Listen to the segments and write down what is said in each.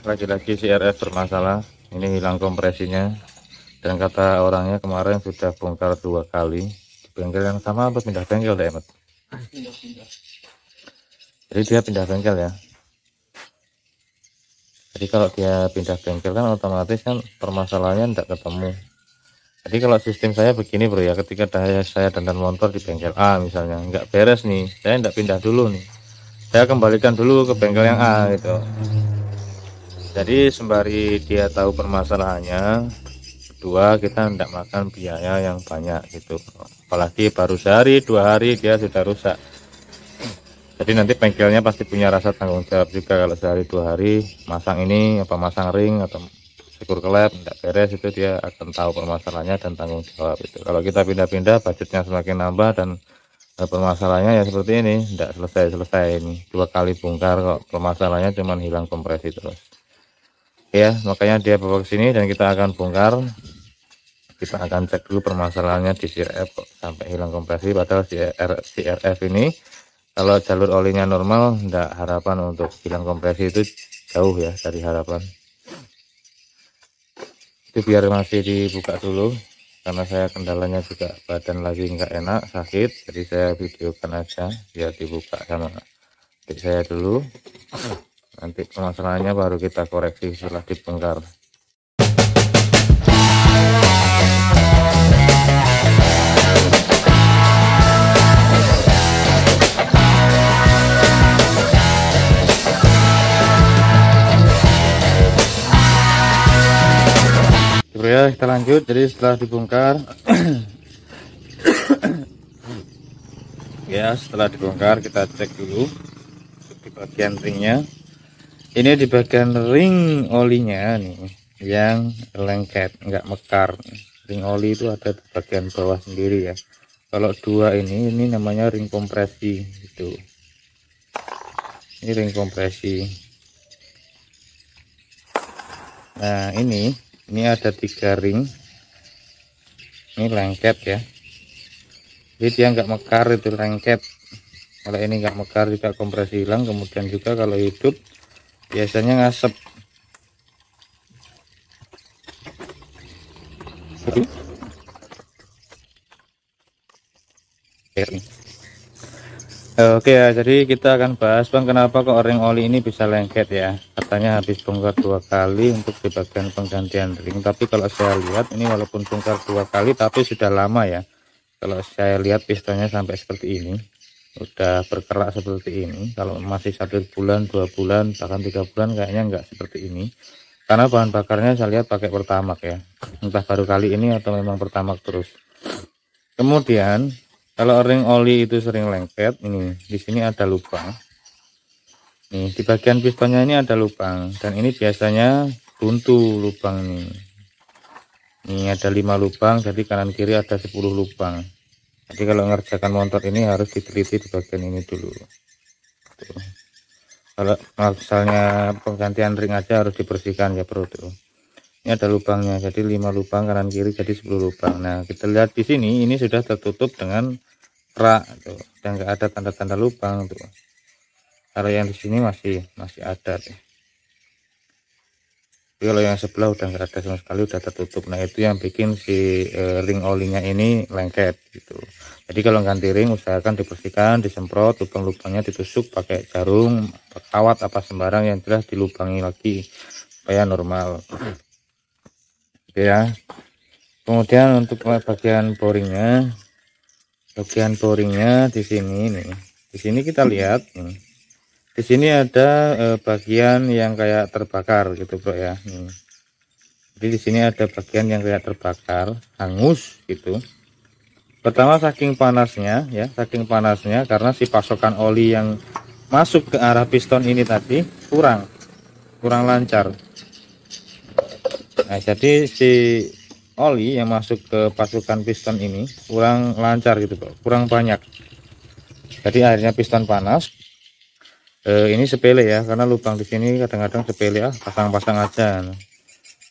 lagi-lagi CRF bermasalah. Ini hilang kompresinya, dan kata orangnya kemarin sudah bongkar 2 kali di bengkel yang sama. Apa pindah bengkel deh, Mat? Jadi dia pindah bengkel ya. Jadi kalau dia pindah bengkel kan otomatis kan permasalahannya tidak ketemu. Jadi kalau sistem saya begini bro ya, ketika saya dandan motor di bengkel A misalnya nggak beres nih, saya tidak pindah dulu nih, saya kembalikan dulu ke bengkel yang A gitu. Jadi sembari dia tahu permasalahannya, kedua kita tidak makan biaya yang banyak gitu. Apalagi baru sehari 2 hari dia sudah rusak. Jadi nanti bengkelnya pasti punya rasa tanggung jawab juga kalau sehari 2 hari masang ini apa masang ring atau syukur kelep tidak beres, itu dia akan tahu permasalahannya dan tanggung jawab itu. Kalau kita pindah-pindah budgetnya semakin nambah dan permasalahannya ya seperti ini, tidak selesai ini 2 kali bongkar kok, permasalahannya cuma hilang kompresi terus ya. Makanya dia bawa ke sini dan kita akan bongkar, kita akan cek dulu permasalahannya di CRF kok sampai hilang kompresi. Padahal CRF ini kalau jalur olinya normal enggak harapan untuk hilang kompresi, itu jauh ya dari harapan. Itu biar masih dibuka dulu karena saya kendalanya juga badan lagi nggak enak, sakit, jadi saya videokan aja biar dibuka sama adik saya dulu. Nanti permasalahannya baru kita koreksi setelah dibongkar. Ya, kita lanjut. Jadi setelah dibongkar ya, setelah dibongkar kita cek dulu di bagian ringnya. Ini di bagian ring olinya nih yang lengket, nggak mekar. Ring oli itu ada di bagian bawah sendiri ya. Kalau 2 ini namanya ring kompresi itu. Ini ring kompresi. Nah ini ada 3 ring, ini lengket ya, jadi dia nggak mekar, itu lengket. Kalau ini nggak mekar juga kompresi hilang, kemudian juga kalau hidup biasanya ngasep. Oke ya, jadi kita akan bahas Bang, kenapa kok ring oli ini bisa lengket ya. Katanya habis bongkar 2 kali untuk di bagian penggantian ring, tapi kalau saya lihat ini walaupun bongkar 2 kali tapi sudah lama ya. Kalau saya lihat pistonnya sampai seperti ini, udah berkerak seperti ini. Kalau masih 1 bulan 2 bulan bahkan 3 bulan kayaknya enggak seperti ini, karena bahan bakarnya saya lihat pakai Pertamax ya, entah baru kali ini atau memang Pertamax terus. Kemudian kalau ring oli itu sering lengket, ini di sini ada lubang. Nih di bagian pistonnya ini ada lubang, dan ini biasanya buntu lubang nih. Ini ada 5 lubang, jadi kanan kiri ada 10 lubang. Jadi kalau ngerjakan motor ini harus diteliti di bagian ini dulu. Tuh. Kalau misalnya penggantian ring aja harus dibersihkan ya bro tuh. Ini ada lubangnya, jadi 5 lubang kanan kiri jadi 10 lubang. Nah kita lihat di sini ini sudah tertutup dengan rak tuh, dan enggak ada tanda-tanda lubang tuh. Kalau yang di sini masih ada tuh. Tapi kalau yang sebelah udah enggak ada sama sekali, udah tertutup. Nah itu yang bikin si ring olinya ini lengket gitu. Jadi kalau ganti ring usahakan dibersihkan, disemprot, lubang-lubangnya ditusuk pakai jarum, kawat apa sembarang, yang jelas dilubangi lagi supaya normal. Ya, kemudian untuk bagian boringnya di sini nih, di sini kita lihat nih, di sini ada bagian yang kayak terbakar gitu bro ya. Nih. Jadi di sini ada bagian yang kayak terbakar, hangus gitu. Pertama saking panasnya ya, karena si pasokan oli yang masuk ke arah piston ini tadi kurang lancar. Nah jadi si oli yang masuk ke pasukan piston ini kurang lancar gitu bro, kurang banyak. Jadi akhirnya piston panas. Ini sepele ya, karena lubang di sini kadang-kadang sepele, pasang-pasang aja.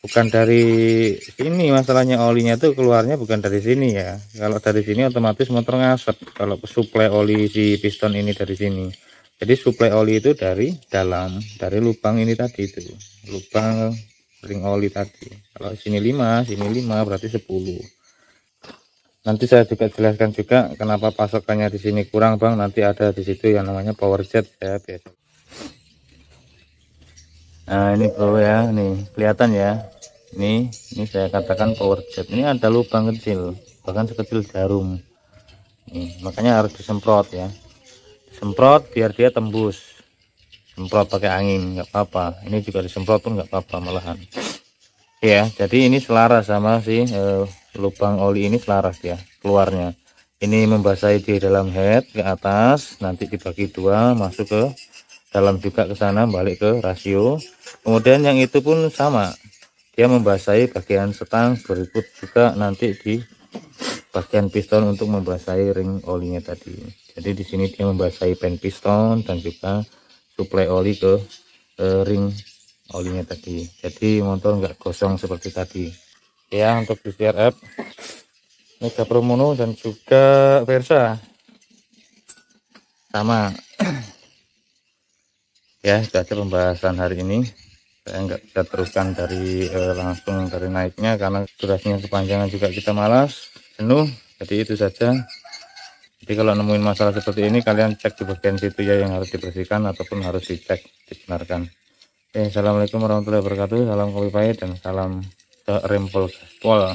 Bukan dari sini masalahnya, olinya tuh keluarnya bukan dari sini ya. Kalau dari sini otomatis motor ngasep kalau suplai oli si piston ini dari sini. Jadi suplai oli itu dari dalam, dari lubang ini tadi, itu lubang ring oli tadi. Kalau sini 5, sini 5 berarti 10. Nanti saya juga jelaskan juga kenapa pasokannya di sini kurang Bang. Nanti ada di situ yang namanya power jet ya biasa. Nah ini bro ya, nih kelihatan ya. Ini saya katakan power jet. Ini ada lubang kecil, bahkan sekecil jarum. Nih, makanya harus disemprot ya. Semprot biar dia tembus. Semprot pakai angin nggak apa-apa. Ini juga disemprot pun nggak apa-apa malahan. Ya, jadi ini selaras sama si lubang oli ini selaras ya keluarnya. Ini membasahi di dalam head ke atas, nanti dibagi dua, masuk ke dalam juga ke sana, balik ke rasio. Kemudian yang itu pun sama, dia membasahi bagian setang, berikut juga nanti di bagian piston untuk membasahi ring olinya tadi. Jadi di sini dia membasahi pen piston dan juga suplai oli ke ring olinya tadi. Jadi motor nggak gosong seperti tadi. Ya, untuk di CRF Mega Pro Mono dan juga Versa sama. Ya, itu aja pembahasan hari ini. Saya nggak bisa teruskan dari langsung dari naiknya karena durasinya kepanjangan juga kita malas, jenuh. Jadi itu saja. Jadi kalau nemuin masalah seperti ini kalian cek di bagian situ ya yang harus dibersihkan ataupun harus dicek, dibenarkan. Oke, assalamualaikum warahmatullahi wabarakatuh. Salam kopi pahit dan salam rempol gaspol.